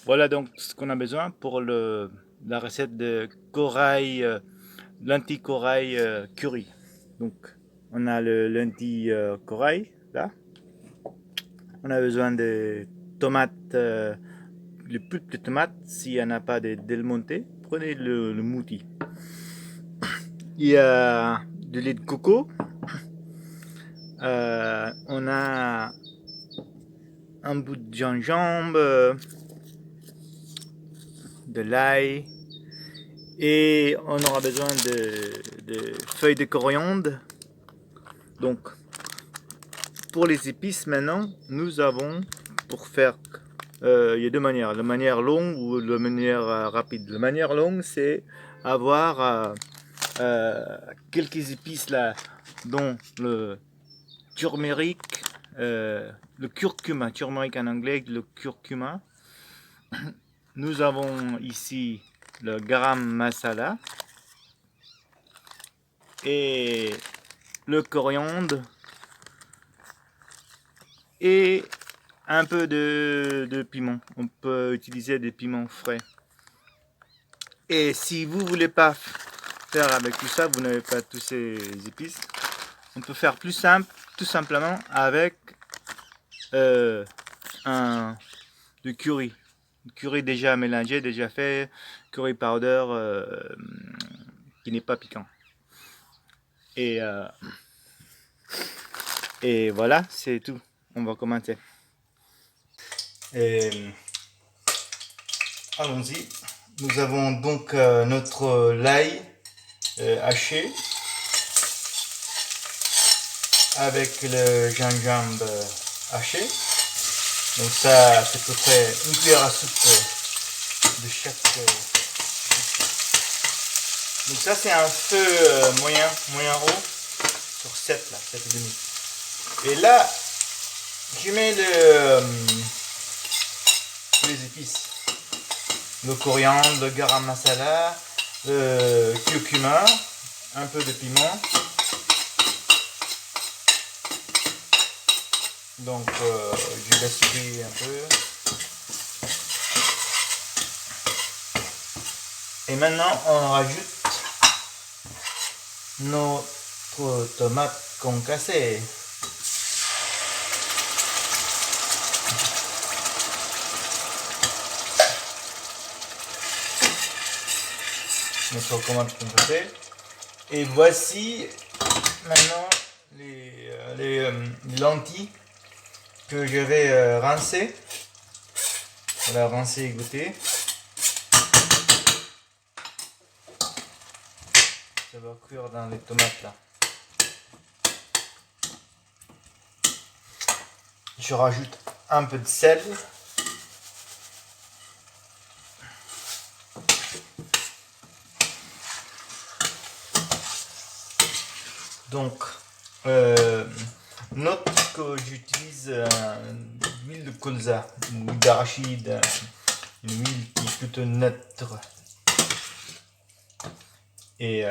Voilà donc ce qu'on a besoin pour la recette de corail, lentilles corail curry. Donc on a le lentilles corail là. On a besoin de tomates, le pulpe de tomates. S'il n'y en a pas de Del Monte, prenez le mouti. Il y a de lait de coco. On a un bout de gingembre, de l'ail, et on aura besoin de feuilles de coriandre. Donc pour les épices maintenant, nous avons pour faire, il y a deux manières, la manière longue ou la manière rapide. La manière longue, c'est avoir quelques épices là, dont le turmeric, le curcuma, turmeric en anglais, le curcuma. Nous avons ici le garam masala et le coriandre et un peu de piment. On peut utiliser des piments frais. Et si vous voulez pas faire avec tout ça, vous n'avez pas tous ces épices, on peut faire plus simple, tout simplement avec un de curry. Curry déjà mélangé, déjà fait, curry powder qui n'est pas piquant. Et, euh, et voilà, c'est tout. On va commencer. Allons-y. Nous avons donc notre l'ail haché avec le gingembre haché. Donc ça, c'est à peu près une cuillère à soupe de chaque. Donc ça, c'est un feu moyen haut sur 7 là, 7,5. Et là, je mets les épices. Le coriandre, le garam masala, le curcuma, un peu de piment. Donc je laisse cuire un peu. Et maintenant on rajoute notre tomate concassée. Notre tomate concassée. Et voici maintenant les lentilles que je vais rincer. Voilà, rincer et goûter. Ça va cuire dans les tomates là. Je rajoute un peu de sel. Donc, note que j'utilise une huile de colza, une huile d'arachide, une huile qui est plutôt neutre. Et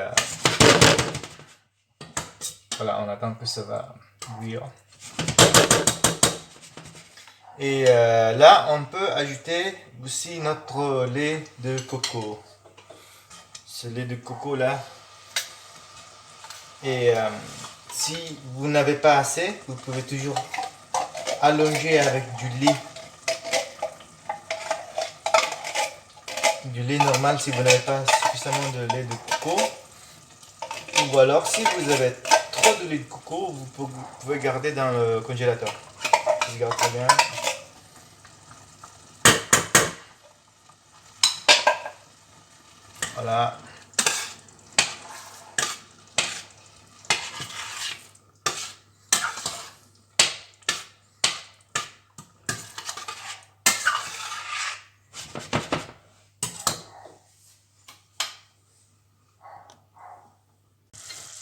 voilà, on attend que ça va bouillir. Et là, on peut ajouter aussi notre lait de coco. Ce lait de coco là. Et si vous n'avez pas assez, vous pouvez toujours allonger avec du lait normal si vous n'avez pas suffisamment de lait de coco. Ou alors, si vous avez trop de lait de coco, vous pouvez garder dans le congélateur. Je garde très bien. Voilà.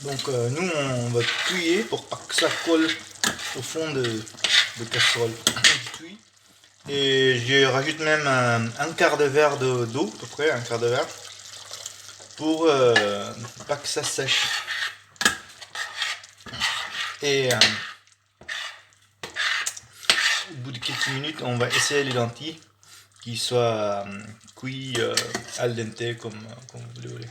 Donc nous on va cuire pour pas que ça colle au fond de casserole. Et je rajoute même un quart de verre d'eau, à peu près un quart de verre, pour pas que ça sèche. Et au bout de quelques minutes, on va essayer les lentilles qu'il soit cuit al dente comme vous le voulez.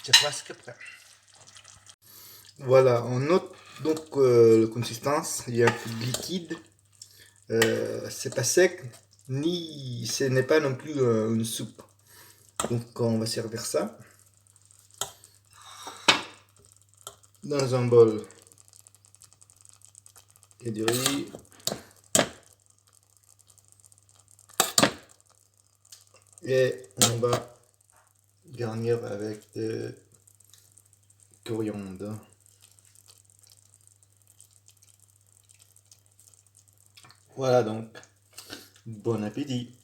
C'est presque prêt. Voilà, on note donc la consistance, il y a un peu de liquide, c'est pas sec, ni ce n'est pas non plus une soupe. Donc on va servir ça dans un bol. Il y a du riz, et on va garnir avec de coriandre. Voilà donc, bon appétit.